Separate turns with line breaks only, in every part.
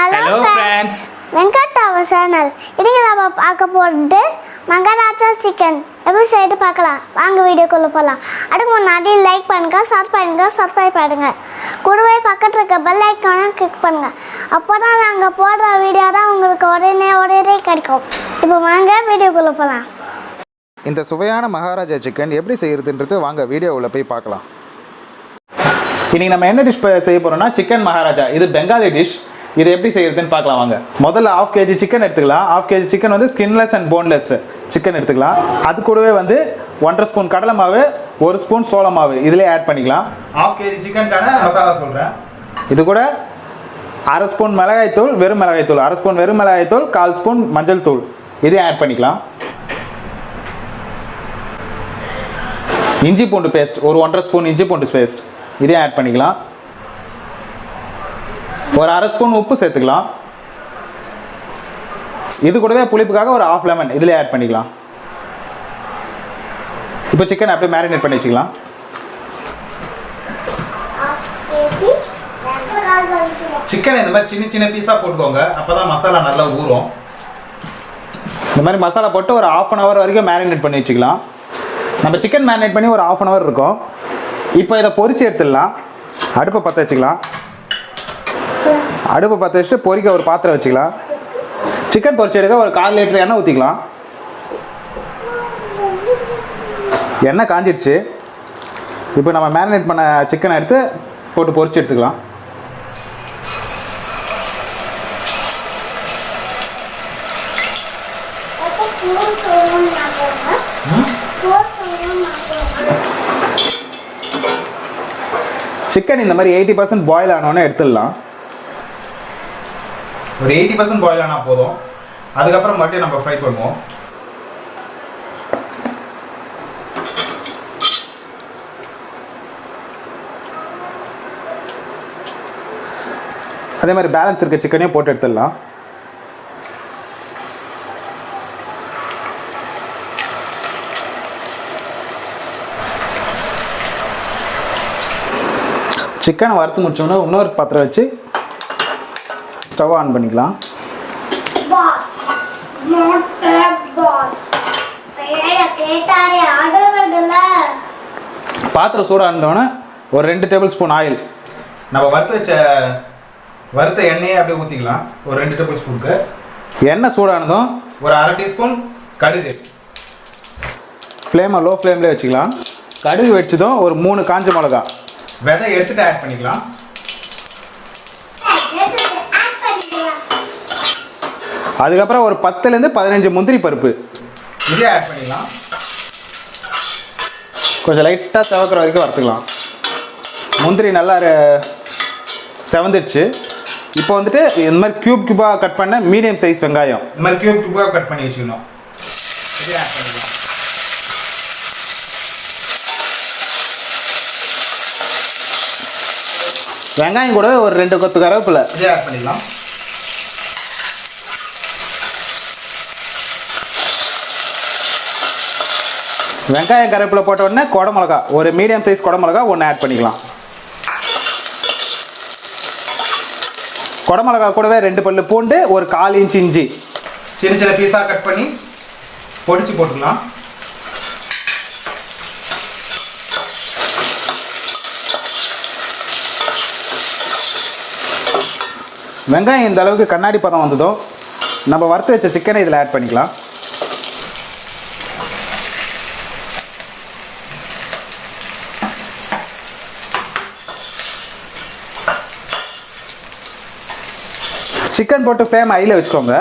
Hello friends.
வெங்கட்டாவ channel. இன்னைக்கு நாம பார்க்க போறது மகாராஜா சிக்கன். எப்படி செய்து பார்க்கலாம். வாங்க வீடியோக்குள்ள போலாம். அதுக்கு முன்னாடி லைக் பண்ணுங்க, சப்ஸ்கிரைப் பண்ணுங்க. கூடவே பக்கத்துல இருக்க பெல் ஐகானை கிளிக் பண்ணுங்க. அப்பதான் நாங்க போடுற வீடியோ தான் உங்களுக்கு உடனே கிடைக்கும். இப்போ வாங்க வீடியோக்குள்ள போலாம்.
இந்த சுவையான மகாராஜா சிக்கன் எப்படி செய்யறதுன்றது வாங்க வீடியோவுல போய் பார்க்கலாம். இன்னைக்கு நம்ம என்ன டிஷ் செய்ய போறோம்னா சிக்கன் மகாராஜா. இது பெங்காலி டிஷ். இது எப்படி செய்யறதுன்னு பார்க்கலாம் வாங்க. முதல்ல 1/2 kg சிக்கன் எடுத்துக்கலாம். 1/2 kg சிக்கன் வந்து ஸ்கின்லெஸ் அண்ட் போன்லெஸ் சிக்கன் எடுத்துக்கலாம். அது கூடவே வந்து 1.5 ஸ்பூன் கடலை மாவு, 1 ஸ்பூன் சோள மாவு இதிலே ஆட் பண்ணிக்கலாம். 1/2 kg சிக்கனுக்கான மசாலா சொல்கிறேன். இது கூட 1/2 ஸ்பூன் மிளகாய்த்தூள், வெறும் மிளகாய்த்தூள், 1/2 ஸ்பூன் வெறும் மிளகாய்த்தூள், 1/4 ஸ்பூன் மஞ்சள் தூள் இதையும் ஆட் பண்ணிக்கலாம். இஞ்சி பூண்டு பேஸ்ட் ஒரு 1.5 ஸ்பூன் இஞ்சி பூண்டு பேஸ்ட் இதையும் ஆட் பண்ணிக்கலாம். ஒரு 1/2 ஸ்பூன் உப்பு சேர்த்துக்கலாம். இது கூடவே புளிப்புக்காக ஒரு 1/2 லெமன் இதில் ஆட் பண்ணிக்கலாம். இப்போ சிக்கன் அப்படியே மேரினேட் பண்ணி வச்சுக்கலாம். சிக்கன் இந்த மாதிரி சின்ன சின்ன பீஸாக போட்டுக்கோங்க, அப்போ தான் மசாலா நல்லா ஊறும். இந்த மாதிரி மசாலா போட்டு ஒரு 1/2 hour வரைக்கும் மேரினேட் பண்ணி வச்சுக்கலாம். நம்ம சிக்கன் மேரினேட் பண்ணி ஒரு 1/2 hour இருக்கும். இப்போ இதை பொரிச்சு எடுத்துடலாம். அடுப்பை பற்ற வச்சுக்கலாம். அடுப்பு பற்ற வச்சுட்டு பொரிக்க ஒரு பாத்திரம் வச்சுக்கலாம். சிக்கன் பொரிச்சு எடுக்க ஒரு 1/4 லிட்டர் எண்ணெய் ஊற்றிக்கலாம். எண்ணெய் காஞ்சிடுச்சு. இப்போ நம்ம மேரினேட் பண்ண சிக்கனை எடுத்து போட்டு பொரிச்சு எடுத்துக்கலாம். சிக்கன் இந்த மாதிரி 80% பாயில் ஆனோன்னு எடுத்துடலாம். ஒரு 80% பாயில் ஆனால் போதும். அதுக்கப்புறம் மட்டும் நம்ம ஃப்ரை பண்ணுவோம். அதே மாதிரி பேலன்ஸ் இருக்க சிக்கனையும் போட்டு எடுத்துடலாம். சிக்கனை வறுத்து முடிச்சோன்னா இன்னொரு பாத்திரம் வச்சு ஸ்டவ் ஆன் பண்ணிக்கலாம். பாத்திரம் சூடாக இருந்தோன்னே ஒரு 2 டேபிள் ஸ்பூன் ஆயில், நம்ம வறுத்த எண்ணெயை அப்படியே ஊற்றிக்கலாம். ஒரு 2 டேபிள் ஸ்பூனுக்கு எண்ணெய் சூடானதும் ஒரு 1/2 டீஸ்பூன் கடுகு, ஃப்ளேமை லோ ஃப்ளேம்லேயே வச்சுக்கலாம். கடுகு வச்சதும் ஒரு 3 காஞ்ச மிளகா விதை எடுத்துட்டு ஆட் பண்ணிக்கலாம். அதுக்கப்புறம் ஒரு 10லேருந்து 15 முந்திரி பருப்பு இதே ஆட் பண்ணிக்கலாம். கொஞ்சம் லைட்டாக செவக்கிற வரைக்கும் வறுத்துக்கலாம். முந்திரி நல்லா செவந்துடுச்சு. இப்போ வந்துட்டு இந்த மாதிரி க்யூபாக கட் பண்ண மீடியம் சைஸ் வெங்காயம் இந்த மாதிரி க்யூபாக கட் பண்ணி வச்சுக்கணும். இதே ஆட் பண்ணிக்கலாம். வெங்காயம் கூட ஒரு 2 கொத்து கருவேப்பிலை இதே ஆட் பண்ணிக்கலாம். வெங்காயம் கருவேப்பிலை போட்ட உடனே குடமிளகா ஒரு மீடியம் சைஸ் குடமிளகா 1 ஆட் பண்ணிக்கலாம். குடமிளகா கூடவே 2 பல்லு பூண்டு, ஒரு 1/4 இன்ச் இஞ்சி சின்ன சின்ன பீஸாக கட் பண்ணி பொடிச்சு போட்டுக்கலாம். வெங்காயம் இந்த அளவுக்கு கண்ணாடி பதம் வந்ததும் நம்ம வறுத்து வச்ச சிக்கனை இதில் ஆட் பண்ணிக்கலாம். சிக்கன் போட்டு ஃப்ளேம் ஹையில் வச்சுக்கோங்க.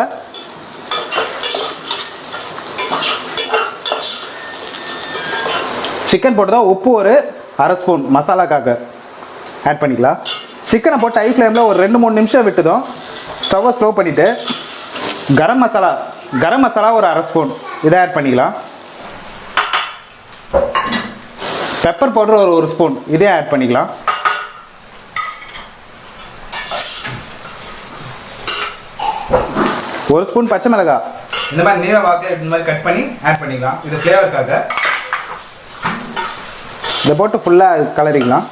சிக்கன் போட்டு தான் உப்பு ஒரு 1/2 ஸ்பூன் மசாலாக்காக ஆட் பண்ணிக்கலாம். சிக்கனை போட்டு ஹை ஃப்ளேமில் ஒரு 2-3 நிமிஷம் விட்டுதும் ஸ்டவ்வை ஸ்லோ பண்ணிவிட்டு கரம் மசாலா ஒரு 1/2 ஸ்பூன் இதை ஆட் பண்ணிக்கலாம். பெப்பர் பவுடர் ஒரு 1 ஸ்பூன் இதே ஆட் பண்ணிக்கலாம். ஒரு ஸ்பூன் பச்சை மிளகாய் இந்த மாதிரி நீல வாக்கில் இந்த மாதிரி கட் பண்ணி ஆட் பண்ணிக்கலாம். இது ஃப்ளேவருக்காக இதை போட்டு ஃபுல்லாக கலரிக்கலாம்.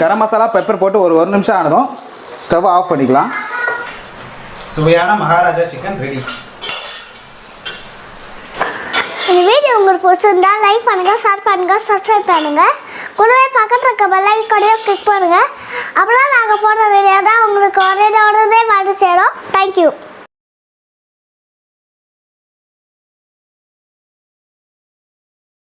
கரம் மசாலா பெப்பர் போட்டு ஒரு நிமிஷம் ஆனதும் ஸ்டவ் ஆஃப் பண்ணிக்கலாம். சுவையான மகாராஜா சிக்கன் ரெடி.
இந்த வீடியோ உங்களுக்கு பிடிச்சிருந்தா லைக் பண்ணுங்க, ஷேர் பண்ணுங்க, சப்ஸ்கிரைப் பண்ணுங்க. கூடவே பக்கத்துல இருக்க பெல் ஐகானையும் கிளிக் பண்ணுங்க. அப்பதான் நாங்கள் போடுற வீடியோ தான் உங்களுக்கு